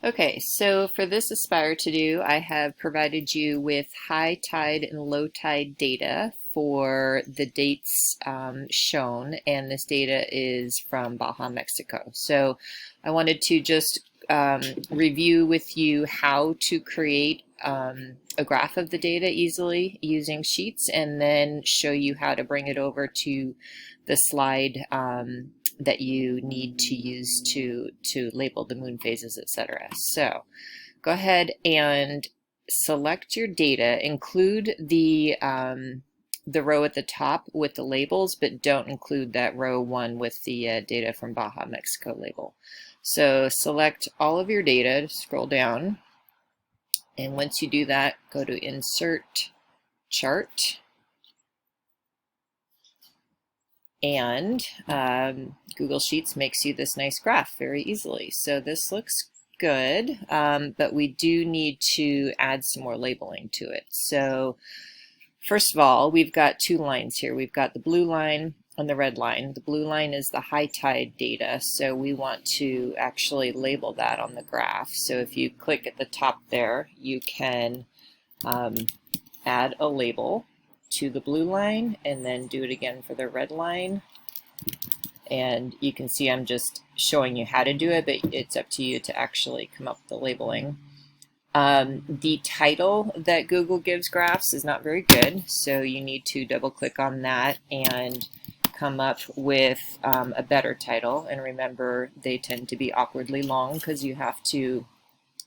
Okay, so for this Aspire to do, I have provided you with high tide and low tide data for the dates shown, and this data is from Baja, Mexico. So I wanted to just review with you how to create a graph of the data easily using Sheets, and then show you how to bring it over to the slide that you need to use to label the moon phases, etc. So go ahead and select your data. Include the row at the top with the labels, but don't include that row 1 with the data from Baja, Mexico label. So select all of your data, scroll down, and once you do that, go to Insert Chart, and Google Sheets makes you this nice graph very easily. So this looks good, but we do need to add some more labeling to it. So first of all, we've got two lines here. We've got the blue line and the red line. The blue line is the high tide data, so we want to actually label that on the graph. So if you click at the top there, you can add a label to the blue line and then do it again for the red line. And you can see I'm just showing you how to do it, but it's up to you to actually come up with the labeling. The title that Google gives graphs is not very good, so you need to double click on that and come up with a better title. And remember, they tend to be awkwardly long because you have to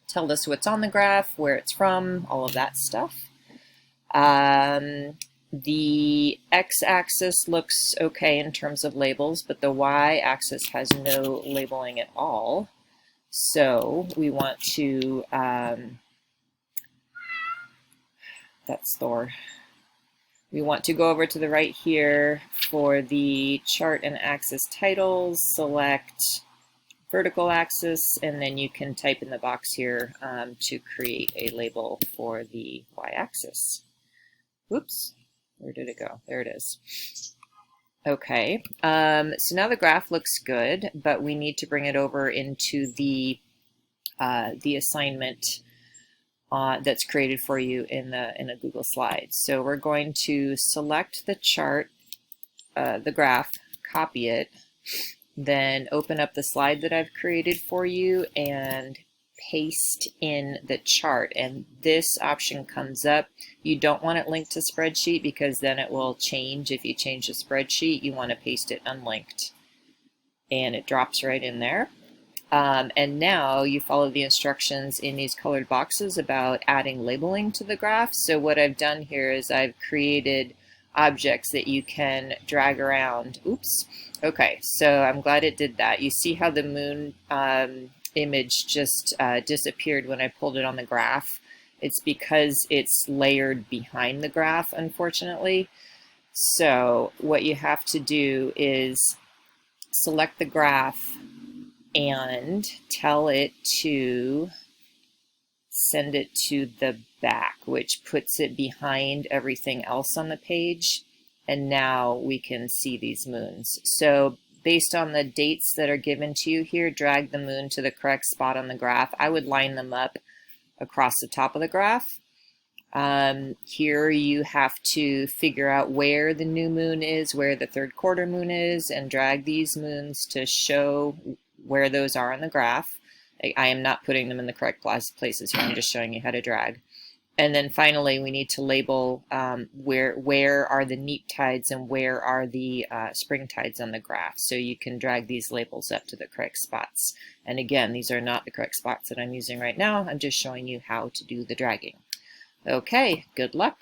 tell us what's on the graph, where it's from, all of that stuff. The x-axis looks okay in terms of labels, but the y-axis has no labeling at all. So we want to, that's Thor. We want to go over to the right here for the chart and axis titles, select vertical axis, and then you can type in the box here to create a label for the y-axis. Whoops, where did it go? There it is. Okay, so now the graph looks good, but we need to bring it over into the assignment that's created for you in a Google Slides. So we're going to select the chart, the graph, copy it, then open up the slide that I've created for you and paste in the chart, and this option comes up. You don't want it linked to spreadsheet because then it will change. If you change the spreadsheet, you want to paste it unlinked, and it drops right in there. And now you follow the instructions in these colored boxes about adding labeling to the graph. So what I've done here is I've created objects that you can drag around. Oops. Okay, so I'm glad it did that. You see how the moon image just disappeared when I pulled it on the graph. It's because it's layered behind the graph, unfortunately. So what you have to do is select the graph and tell it to send it to the back, which puts it behind everything else on the page. And now we can see these moons. So based on the dates that are given to you here, drag the moon to the correct spot on the graph. I would line them up across the top of the graph. Here you have to figure out where the new moon is, where the third quarter moon is, and drag these moons to show where those are on the graph. I am not putting them in the correct places here. I'm just showing you how to drag. And then finally, we need to label where are the neap tides and where are the spring tides on the graph. So you can drag these labels up to the correct spots. And again, these are not the correct spots that I'm using right now. I'm just showing you how to do the dragging. Okay, good luck.